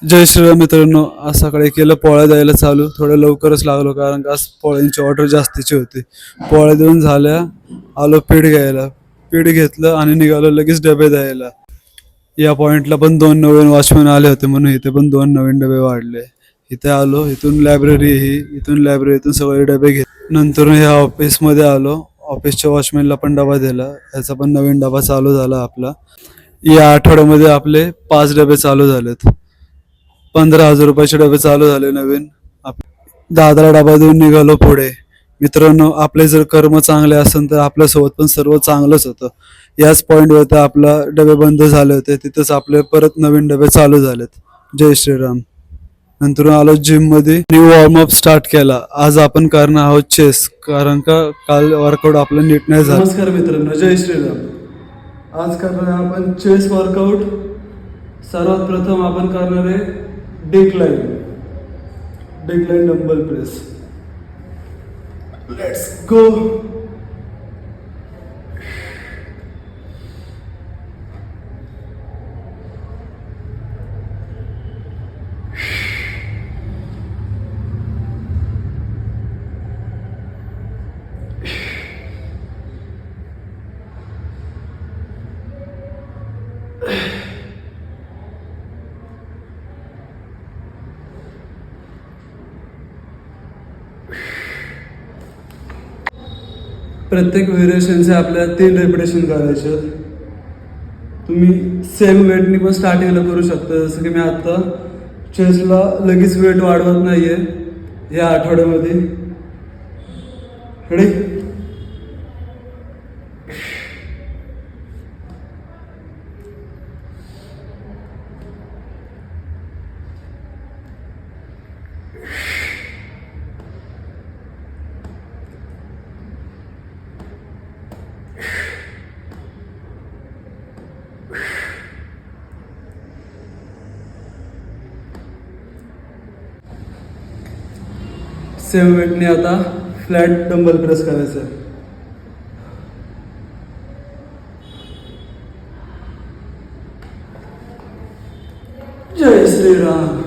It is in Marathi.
जय श्रीराम मित्रांनो. आज सकाळी केलं पोळ्या द्यायला चालू. थोडं लवकरच लागलो कारण का आज पोळ्यांची ऑर्डर जास्तीची होती. पोळ्या देऊन झाल्या, आलो पीठ घ्यायला. पीठ घेतलं आणि निघालो लगेच डबे द्यायला. या पॉइंटला पण 2 नवीन वॉचमॅन आले होते म्हणून इथे पण 2 नवीन डबे वाढले. इथे आलो, इथून लायब्ररी ही, इथून लायब्ररीतून सगळे डबे घेत. नंतर ह्या ऑफिसमध्ये आलो. ऑफिसच्या वॉचमॅनला पण डबा दिला. ह्याचा पण नवीन डबा चालू झाला आपला. या आठवड्यामध्ये आपले 5 डबे चालू झालेत. 15,000 रुपयाचे डबे चालू झाले नवीन. दादाला डबा देऊन निघालो पुढे. मित्रांनो, आपले जर कर्म चांगले असेल तर आपल्यासोबत पण सर्व चांगलंच होतं. याच पॉईंटवर आपला डबे बंद झाले होते, तिथंच आपले परत नवीन डबे चालू झालेत. जय श्रीराम. नंतर आलो जिम मध्ये, न्यू वॉर्मअप स्टार्ट केला. आज आपण करणार आहोत चेस, कारण का काल वर्कआउट आपलं नीट नाही झालं. नमस्कार मित्रांनो, जय श्रीराम. आज करणार आहे आपण चेस वर्कआउट. सर्वात प्रथम आपण करणार आहे decline dumbbell press. Let's go. प्रत्येक व्हेरिएशनचे आपल्याला 3 रिपिटेशन करायचे. तुम्ही सेम वेटनी पण स्टार्टिंगला करू शकता. जसं की मी आता चेस्टला लगेच वेट वाढवत नाहीये या आठवड्यामध्ये. रेडी. सेम वेटने आता फ्लॅट डंबल प्रेस करायचं. जय श्रीराम.